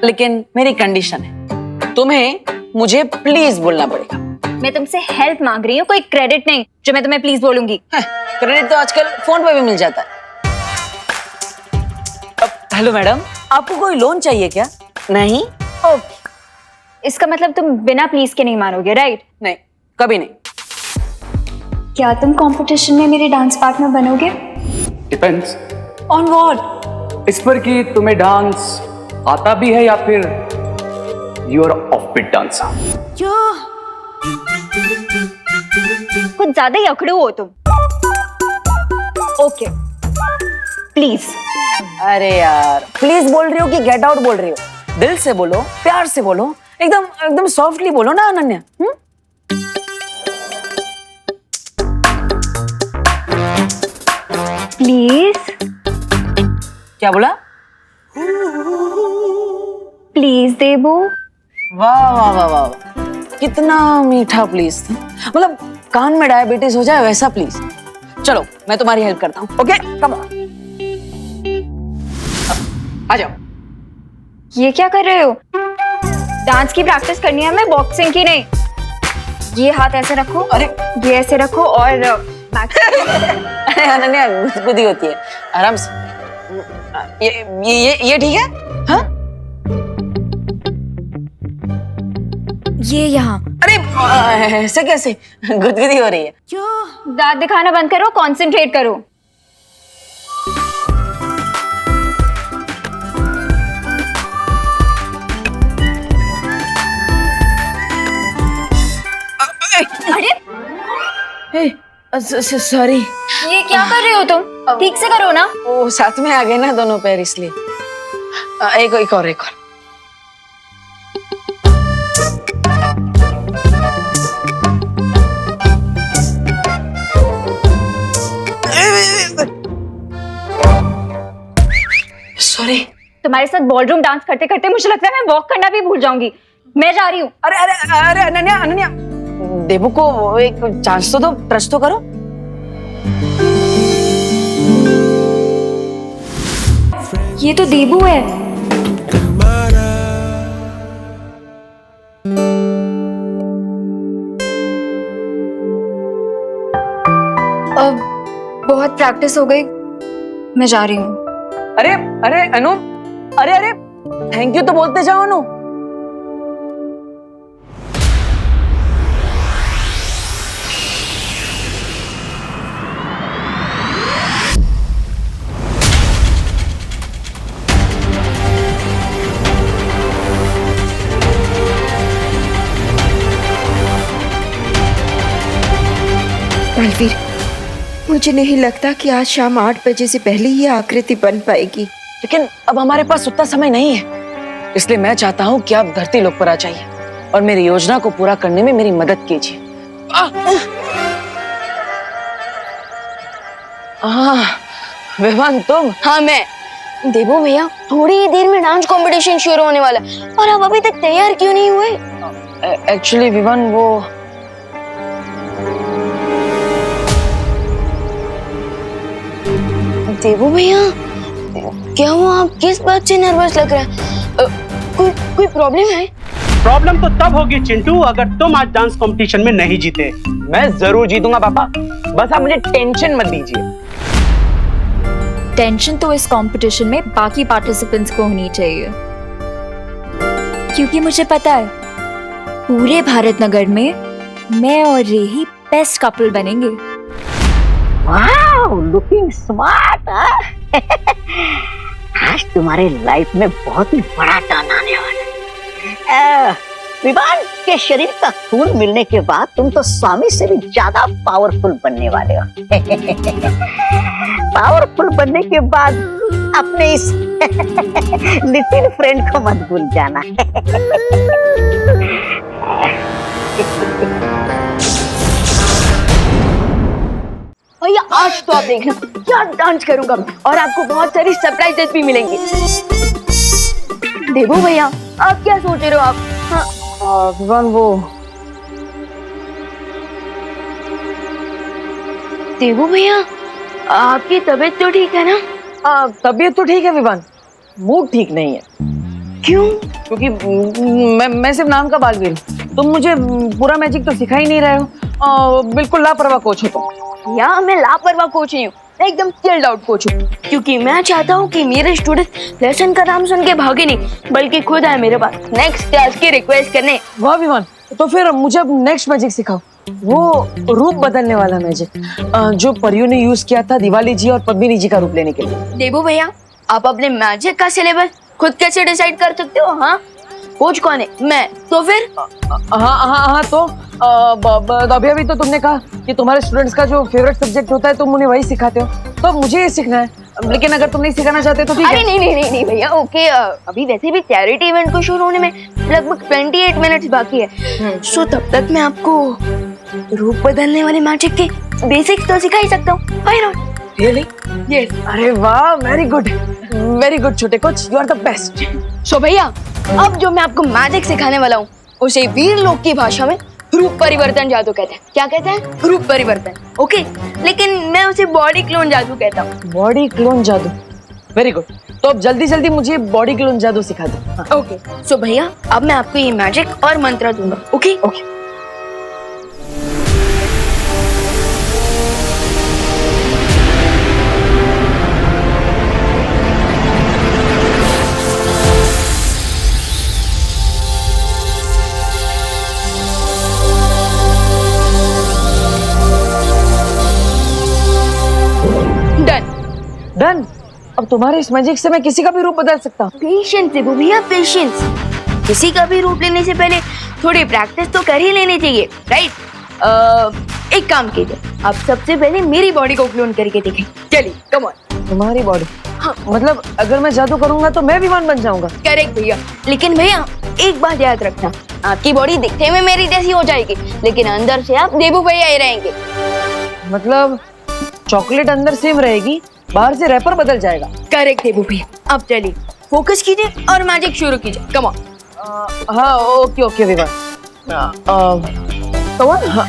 लेकिन मेरी कंडीशन है, तुम्हें मुझे प्लीज बोलना पड़ेगा। मैं तुमसे हेल्प मांग रही हूँ, कोई क्रेडिट नहीं जो मैं तुम्हें प्लीज बोलूंगी। क्रेडिट तो आजकल फोन पे भी मिल जाता है। हेलो मैडम, आपको कोई लोन चाहिए क्या? नहीं? ओके, इसका मतलब तुम बिना प्लीज के नहीं मानोगे, राइट? नहीं, कभी नहीं। क्या तुम कंपटीशन में मेरे डांस पार्टनर बनोगे? Depends on what? इस पर कि तुम्हें डांस आता भी है या फिर you are off beat dancer. कुछ ज्यादा ही अकड़ू हो तुम। Okay please. अरे यार, प्लीज बोल रही हो कि गेट आउट बोल रही हो? दिल से बोलो, प्यार से बोलो, एकदम एकदम सॉफ्टली बोलो ना अनन्या। प्लीज। क्या बोला? प्लीज देबू। वाह वाह वाह वाह, कितना मीठा प्लीज था। मतलब कान में डायबिटीज हो जाए वैसा प्लीज। चलो मैं तुम्हारी हेल्प करता हूँ। ओके कम ऑन, आ जाओ। ये क्या कर रहे हो? डांस की प्रैक्टिस करनी है हमें, बॉक्सिंग की नहीं। ये हाथ ऐसे रखो, अरे ये ऐसे रखो और अरे अनन्या गुदगुदी होती है, आराम से। ये ठीक है? हाँ? ये यहाँ। अरे ऐसे कैसे गुदगुदी हो रही है? दांत दिखाना बंद करो, कंसंट्रेट करो। अरे सॉरी। ये क्या कर रहे हो तुम? ठीक से करो ना। वो साथ में आ गए ना दोनों पैर, इसलिए। एक और। सॉरी। तुम्हारे साथ बॉलरूम डांस करते करते मुझे लगता है मैं वॉक करना भी भूल जाऊंगी। मैं जा रही हूँ। अरे अरे अरे अनन्या, देवू को एक चांस तो दो, ट्रस्ट तो करो। ये तो देबू है। अब बहुत प्रैक्टिस हो गई, मैं जा रही हूँ। अरे अनु, अरे थैंक यू तो बोलते जाओ अनु। बलवीर, मुझे नहीं लगता कि आज शाम 8 बजे से पहले ये आकृति बन पाएगी। लेकिन अब हमारे पास उतना समय नहीं है, इसलिए मैं चाहता हूँ कि आप धरती लोक पर आ जाइए और मेरी योजना को पूरा करने में मेरी मदद कीजिए। विवान तुम? हाँ मैं। देवो भैया, थोड़ी ही देर में डांस कंपटीशन शुरू होने वाला है और आप अभी तक तैयार क्यों नहीं हुए? एक्चुअली विवान, वो देवो भैया, क्या हुआ? आप किस बात से नर्वस लग रहा है? कोई प्रॉब्लम है? प्रॉब्लम तो तब होगी चिंटू अगर तुम आज डांस कंपटीशन में नहीं जीते। मैं जरूर जीतूंगा पापा, बस आप मुझे टेंशन मत दीजिए। टेंशन तो इस कंपटीशन में बाकी पार्टिसिपेंट्स को होनी चाहिए, क्योंकि मुझे पता है पूरे भारत नगर में मैं और रेही बेस्ट कपल बनेंगे। Wow, looking smart. आज तुम्हारे लाइफ में बहुत ही बड़ा टर्न आने वाला है। विवान के शरीर का खून मिलने के बाद तुम तो स्वामी से भी ज्यादा पावरफुल बनने वाले हो। पावरफुल बनने के बाद अपने इस लिटिल फ्रेंड को मत भूल जाना। भैया आज तो आप देखना क्या डांस करूंगा मैं, और आपको बहुत सारी सरप्राइजेस भी मिलेंगी। देवो भैया, आप क्या सोच रहे हो आप? हाँ विवान, वो देवो भैया, आपकी तबीयत तो ठीक है ना? तबीयत तो ठीक है विवान, मूड ठीक नहीं है। क्यों? क्योंकि मैं सिर्फ नाम का बालवीर हूँ। तुम मुझे पूरा मैजिक तो सिखा ही नहीं रहे हो। बिल्कुल लापरवाह कोच हो तुम। या मैं लापरवाह कोच नहीं हूँ, मैं एकदम चिल्ड आउट कोच हूँ, क्योंकि मैं चाहता हूँ कि मेरे स्टूडेंट लेसन का नाम सुन के भागे नहीं, बल्कि खुद आए मेरे पास नेक्स्ट क्लास की रिक्वेस्ट करने। वाह विमान, तो फिर मुझे अब नेक्स्ट मैजिक सिखाओ, वो रूप बदलने वाला मैजिक जो परियों ने यूज किया था दिवाली जी और पद्मिनी जी का रूप लेने के लिए। देबू भैया, आप अपने मैजिक का सिलेबस खुद कैसे डिसाइड कर सकते हो? हाँ, कोच कौन है? मैं। तो फिर हाँ तो अभी तो तुमने कहा कि तुम्हारे स्टूडेंट्स का जो फेवरेट सब्जेक्ट होता है तुम उन्हें वही सिखाते हो, तो मुझे ये सीखना है। लेकिन अगर तुम नहीं सिखाना चाहते तो ठीक है। अरे नहीं भैया, ओके। अभी वैसे भी चैरिटी इवेंट को शुरू होने में लगभग 28 मिनट्स बाकी है, सो तब तक मैं आपको रूप बदलने वाले मैजिक के बेसिक्स तो सिखा ही सकता हूँ। Why not? रियली? यस। अरे वाह, वेरी गुड छोटे coach, you are the best. So भैया, अब जो मैं आपको मैजिक सिखाने वाला हूँ उसे वीर लोग की भाषा में रूप परिवर्तन जादू कहते हैं। क्या कहते हैं? रूप परिवर्तन। ओके, लेकिन मैं उसे बॉडी क्लोन जादू कहता हूँ। बॉडी क्लोन जादू, वेरी गुड। तो अब जल्दी मुझे बॉडी क्लोन जादू सिखा दो। ओके, सो भैया अब मैं आपको ये मैजिक और मंत्र दूंगा। Okay okay. डन। अब तुम्हारे इस मैजिक से मैं किसी का भी रूप बदल सकता हूँ। पेशेंस देबू भैया, पेशेंस। किसी का भी रूप लेने से पहले थोड़ी प्रैक्टिस तो कर ही लेनी चाहिए, राइट? एक काम कीजिए, आप सबसे पहले मेरी बॉडी को क्लोन करके देखें। चलिए, कम ऑन। तुम्हारी बॉडी? हाँ। मतलब अगर मैं जादू करूंगा तो मैं विमान बन जाऊंगा? करेक्ट भैया, लेकिन भैया एक बात याद रखना, आपकी बॉडी दिखने में मेरी जैसी हो जाएगी, लेकिन अंदर से आप देबू भैया ही रहेंगे। मतलब चॉकलेट अंदर सेम रहेगी, बाहर से रैपर बदल जाएगा। करेक्ट देबू भैया। अब चलिए, फोकस कीजिए और मैजिक शुरू कीजिए। Come on. हाँ, ओके विमान। Come on. हाँ।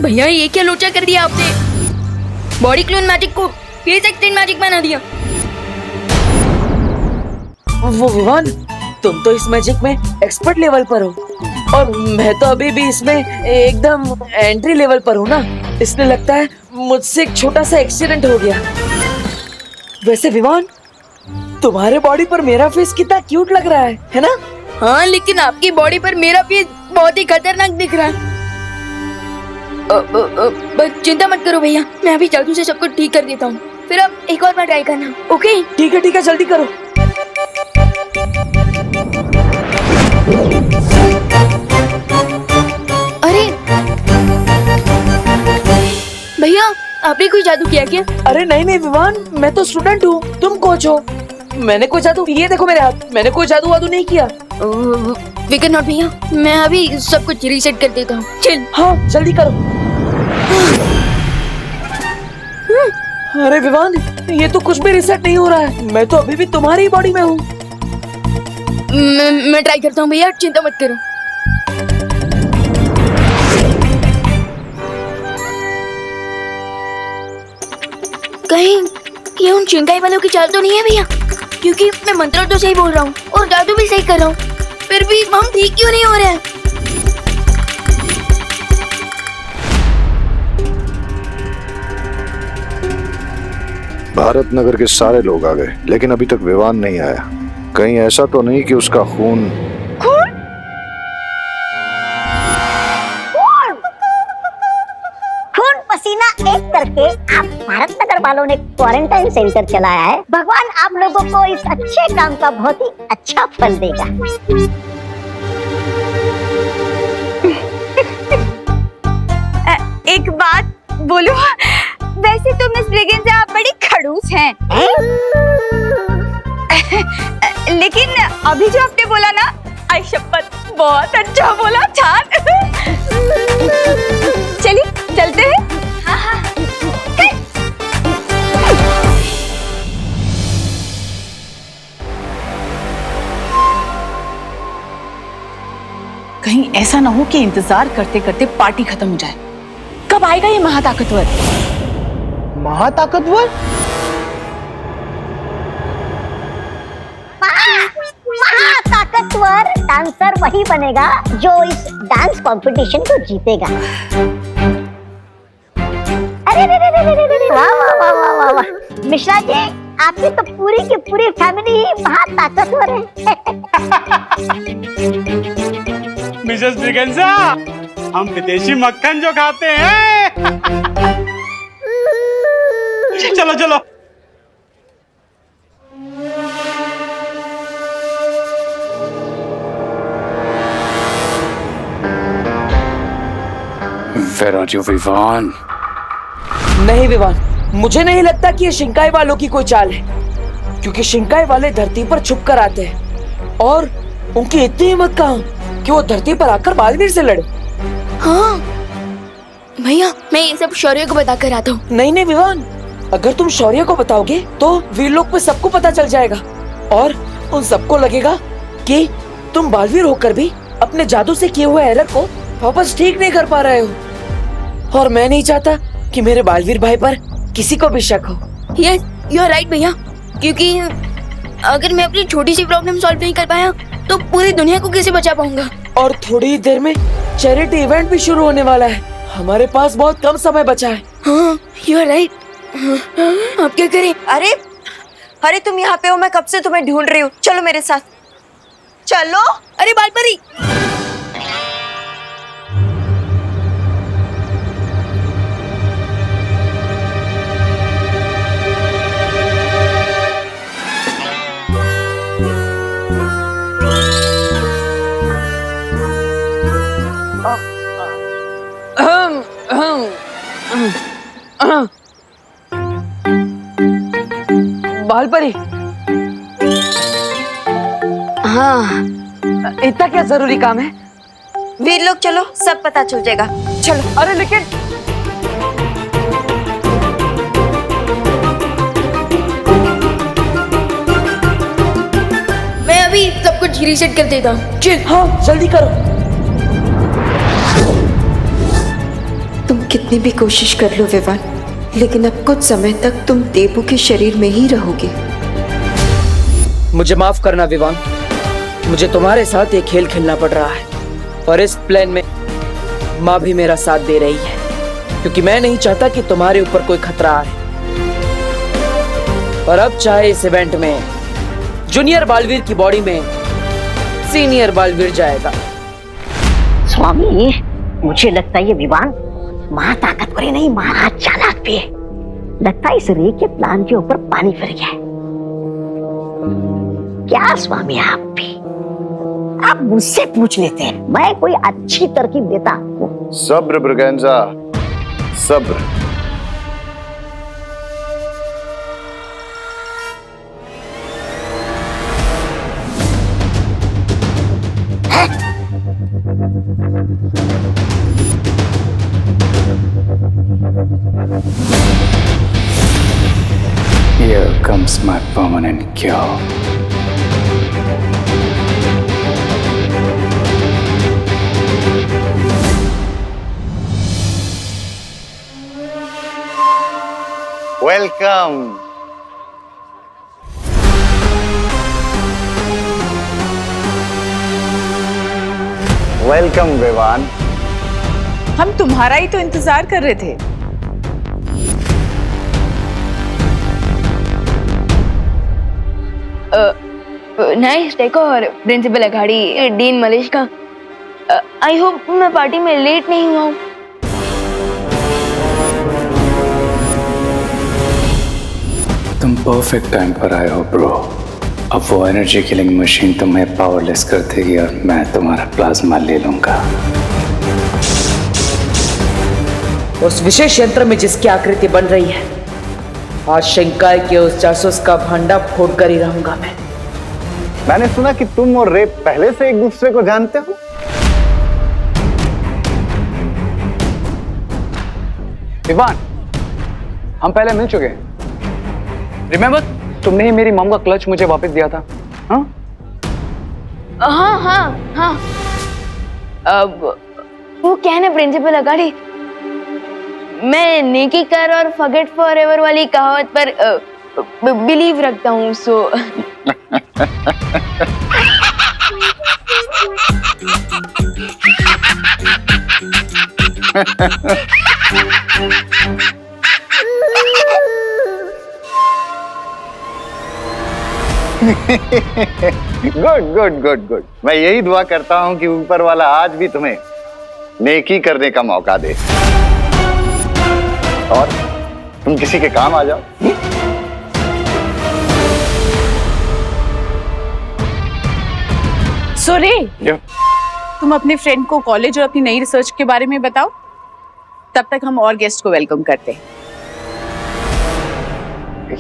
भैया ये क्या लोचा कर दिया आपने? बॉडी क्लोन मैजिक को फेस एक्सटेंड मैजिक बना दिया। वो विमान, तुम तो इस मैजिक में एक्सपर्ट लेवल पर हो और मैं तो अभी भी इसमें एकदम एंट्री लेवल पर हूँ ना, इसलिए लगता है मुझसे एक छोटा सा एक्सीडेंट हो गया। वैसे विमान, तुम्हारे बॉडी पर मेरा फेस कितना क्यूट लग रहा है ना? हाँ, लेकिन आपकी बॉडी पर मेरा फेस बहुत ही खतरनाक दिख रहा है। बस चिंता मत करो भैया, मैं अभी जादू से सब कुछ ठीक कर देता हूँ, फिर आप एक और बार ट्राई करना। ओके? ठीक है, जल्दी करो। अरे भैया, आपने कोई जादू किया क्या? अरे नहीं विमान, मैं तो स्टूडेंट हूँ, तुम कोच हो। मैंने कोई जादू, ये देखो मेरे हाथ, मैंने कोई जादू वादू नहीं किया। विकेट नॉट भैया, मैं अभी सब कुछ रीसेट कर देता हूँ। चल। हाँ, जल्दी करो। अरे विमान, ये तो कुछ भी रिसेट नहीं हो रहा है, मैं तो अभी भी तुम्हारी बॉडी में हूँ। मैं ट्राई करता हूँ भैया, चिंता मत करो। कहीं ये उन चिंगाई वालों की चाल तो नहीं है भैया? क्योंकि मैं मंत्र तो सही बोल रहा हूँ और जादू भी सही कर रहा हूँ, फिर भी हम ठीक क्यों नहीं हो रहे हैं? भारत नगर के सारे लोग आ गए, लेकिन अभी तक विवान नहीं आया। कहीं ऐसा तो नहीं कि उसका खून पसीना एक करके आप भारत नगर वालों ने क्वारंटाइन सेंटर चलाया है। भगवान आप लोगों को इस अच्छे काम का बहुत ही अच्छा फल देगा। एक बात बोलूं, वैसे तो मिस ब्रिगेंस आप बड़ी खड़ूस हैं। लेकिन अभी जो आपने बोला ना, आई शपथ बहुत अच्छा बोला, छान। चलिए चलते हैं। हाँ। कहीं ऐसा ना हो कि इंतजार करते करते पार्टी खत्म हो जाए। कब आएगा ये महाताकतवर? महाताकतवर? महाताकतवर डांसर वही बनेगा जो इस डांस कंपटीशन को जीतेगा। अरे रे रे रे रे रे, वाह वाह वाह वाह वाह वाह। मिश्रा जी, आपकी तो पूरी की पूरी फैमिली ही महाताकतवर है। मिसेस ब्रिगेंजा, हम विदेशी मक्खन जो खाते हैं। चलो चलो। Where are you, Vivaan? नहीं विवान, मुझे नहीं लगता कि ये शिंकाई वालों की कोई चाल है, क्योंकि शिंकाई वाले धरती पर छुप कर आते हैं और उनकी इतनी हिम्मत कहाँ कि वो धरती पर आकर बालवीर से लड़े। हाँ भैया, मैं ये सब शौर्य को बता कर आता हूँ। नहीं नहीं विवान, अगर तुम शौर्य को बताओगे तो वीरलोक में सबको पता चल जाएगा और उन सबको लगेगा कि तुम बालवीर होकर भी अपने जादू से किए हुए एरर को वापस ठीक नहीं कर पा रहे हो। और मैं नहीं चाहता कि मेरे बालवीर भाई पर किसी को भी शक हो। यस, यू आर राइट भैया, क्योंकि अगर मैं अपनी छोटी सी प्रॉब्लम सॉल्व नहीं कर पाया तो पूरी दुनिया को कैसे बचा पाऊंगा। और थोड़ी ही देर में चैरिटी इवेंट भी शुरू होने वाला है। हमारे पास बहुत कम समय बचा है। हाँ, यू आर राइट। आप क्या करें? अरे अरे तुम यहाँ पे हो, मैं कब से तुम्हें ढूंढ रही हूँ। चलो मेरे साथ, चलो। अरे बालपरी, बालपरी, हाँ, इतना क्या जरूरी काम है? वीरलोक चलो, सब पता चल जाएगा। चलो। अरे लेकिन मैं अभी सब कुछ रीसेट कर देता हूँ। चल, हाँ जल्दी करो। तुम कितनी भी कोशिश कर लो विवान, लेकिन अब कुछ समय तक तुम देवू के शरीर में ही रहोगे। मुझे माफ करना विवान, मुझे तुम्हारे साथ ये खेल खेलना पड़ रहा है और इस प्लान में माँ भी मेरा साथ दे रही है, क्योंकि मैं नहीं चाहता कि तुम्हारे ऊपर कोई खतरा आए। और अब चाहे इस इवेंट में जूनियर बालवीर की बॉडी में सीनियर बालवीर जाएगा। स्वामी, मुझे लगता है ये विवान महाताकतवर ही नहीं, महा चालाक भी है। लगता है इस रे के प्लान के ऊपर पानी फिर गया है। क्या स्वामी, आप भी आप मुझसे पूछ लेते हैं, मैं कोई अच्छी तरकीब देता हूँ। सब्र ब्रिगेंजा, सब्र। Here comes my permanent cure. Welcome. Welcome Vivaan. हम तुम्हारा ही तो इंतजार कर रहे थे। Nice decor, principal Aghadi, dean Malesh का। आई होप मैं पार्टी में लेट नहीं हुआ हूँ। तुम परफेक्ट टाइम पर आए हो ब्रो। अब वो एनर्जी किलिंग मशीन तुम्हें पावरलेस कर देगी और मैं तुम्हारा प्लाज्मा ले लूंगा। उस विशेष यंत्र में जिसकी आकृति बन रही है, आज शिंकाई के उस जासूस का भंडा फोड़ कर ही रहूंगा मैं। मैंने सुना कि तुम और रे पहले से एक दूसरे को जानते हो। विवान, हम पहले मिल चुके हैं। रिमेम्बर, तुमने ही मेरी मॉम का क्लच मुझे वापस दिया था। हाँ हाँ हाँ हाँ। अब वो क्या है ना प्रिंसिपल अगाड़ी, मैं नेकी कर और फॉरगेट फॉरएवर वाली कहावत पर बिलीव रखता हूँ, so good good good good. मैं यही दुआ करता हूँ कि ऊपर वाला आज भी तुम्हें नेकी करने का मौका दे और तुम किसी के काम आ जाओ। सुरे, तुम अपने फ्रेंड को कॉलेज और अपनी नई रिसर्च के बारे में बताओ, तब तक हम और गेस्ट को वेलकम करते हैं।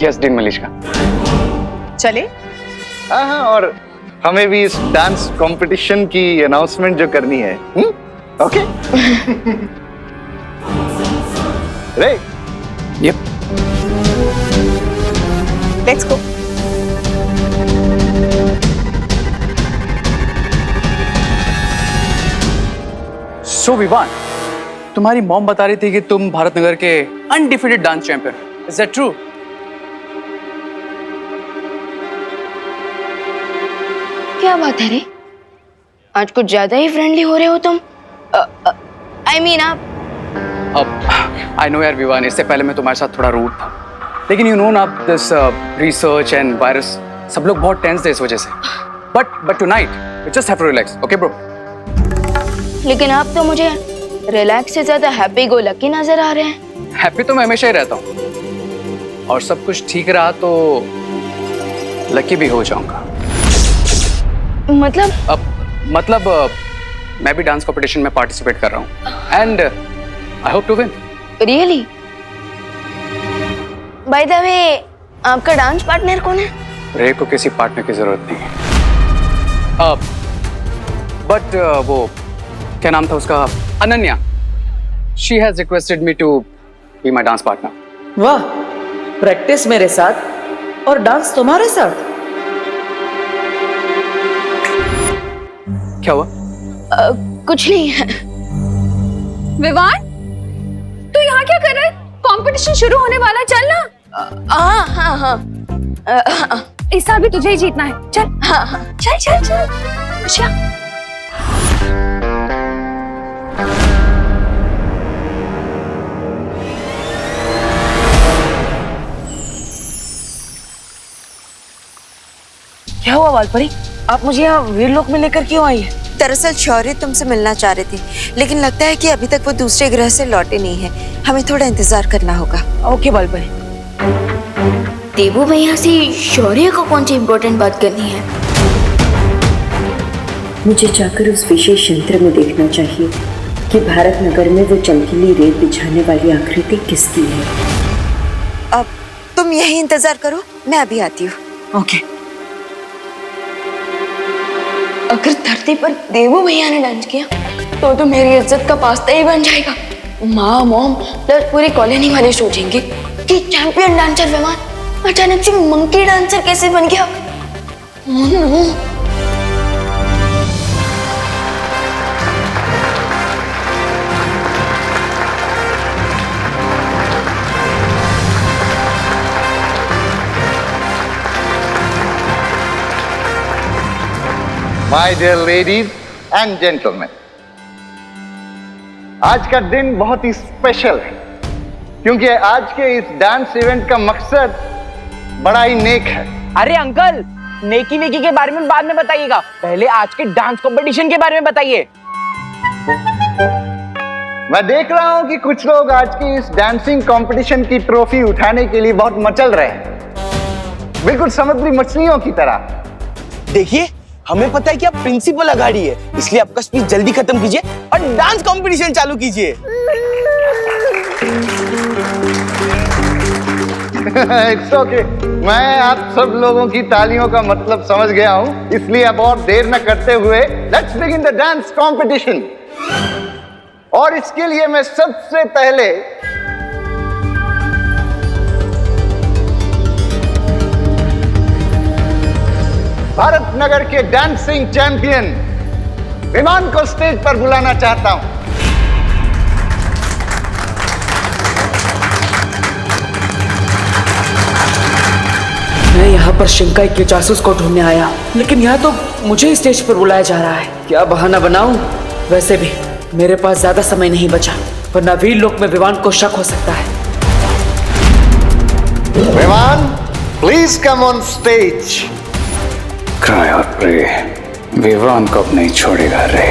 Yes dean Malishka. चले? हाँ हाँ, और हमें भी इस डांस कंपटीशन की अनाउंसमेंट जो करनी है। ओके रे। Yup. Let's go. So Vivaan, तुम्हारी मॉम बता रही थी कि तुम भारत नगर के undefeated dance champion, is that true? क्या बात है रे, आज कुछ ज्यादा ही फ्रेंडली हो रहे हो तुम। आई मीन आप। अब आई नो यार विवान, इससे पहले मैं तुम्हारे साथ थोड़ा रूड था, लेकिन यू नो ना दिस रिसर्च एंड वायरस, सब लोग बहुत टेंस थे इस वजह से। But tonight we just have to relax, okay bro? लेकिन आप तो मुझे रिलैक्स से ज्यादा हैप्पी गो लकी नजर आ रहे हैं। हैप्पी तो मैं हमेशा ही रहता हूँ, और सब कुछ ठीक रहा तो लकी भी हो जाऊंगा। मतलब मैं भी डांस कंपटीशन में पार्टिसिपेट कर रहा हूँ and I hope to win. Really? By the way, आपका डांस पार्टनर कौन है? रे को किसी पार्टनर की जरूरत नहीं है। बट वो क्या नाम था उसका, Ananya, she has requested me to be my dance partner. वाह, प्रैक्टिस मेरे साथ और डांस तुम्हारे साथ। क्या हुआ? कुछ नहीं है। विवान, तू यहाँ क्या कर रहा है? कंपटीशन शुरू होने वाला, चल ना। हाँ। इस साल भी तुझे ही जीतना है, चल। हाँ। चल। अच्छा। क्या हुआ वालपरी, आप मुझे यहाँ वीरलोक में लेकर क्यों आई है? दरअसल शौर्य तुमसे मिलना चाह रहे थे, लेकिन लगता है कि अभी तक वो दूसरे ग्रह से लौटे नहीं है। हमें थोड़ा इंतजार करना होगा। ओके वालपरी। देवू भैया से शौर्य को कौन सी इम्पोर्टेंट बात करनी है? मुझे जाकर उस विशेष यंत्र में देखना चाहिए कि भारत नगर में वो चमकीली रेत बिछाने वाली आकृति किसकी है। अब तुम यही इंतजार करो, मैं अभी आती हूँ। ओके। अगर धरती पर देवू भैया ने डांस किया तो मेरी इज्जत का पास्ता ही बन जाएगा। माँ, मॉम प्लस पूरी कॉलोनी वाले सोचेंगे कि चैंपियन डांसर विमान अचानक से मंकी डांसर कैसे बन गया। My dear ladies and gentleman, आज का दिन बहुत ही स्पेशल है क्योंकि आज के इस डांस इवेंट का मकसद बड़ा ही नेक है। अरे अंकल, नेकी वेकी के बारे में बाद में बताइएगा, पहले आज के डांस कंपटीशन के बारे में बताइए। मैं देख रहा हूं कि कुछ लोग आज की इस डांसिंग कंपटीशन की ट्रॉफी उठाने के लिए बहुत मचल रहे हैं, बिल्कुल समुद्री मछलियों की तरह। देखिए, हमें पता है कि आप प्रिंसिपल अगाड़ी है, इसलिए आपका स्पीच जल्दी खत्म कीजिए और डांस कंपटीशन चालू कीजिए। इट्स ओके, मैं आप सब लोगों की तालियों का मतलब समझ गया हूं, इसलिए अब और देर न करते हुए let's begin the dance competition. और इसके लिए मैं सबसे पहले भारत नगर के डांसिंग चैंपियन विमान को स्टेज पर बुलाना चाहता हूं। मैं यहाँ पर शिंकाई के जासूस को ढूंढने आया, लेकिन यहाँ तो मुझे ही स्टेज पर बुलाया जा रहा है। क्या बहाना बनाऊं? वैसे भी मेरे पास ज्यादा समय नहीं बचा, वरना वीर लोक में विवान को शक हो सकता है। विमान, please come on stage. Cry और प्रे, विवान को अब नहीं छोड़ेगा रे।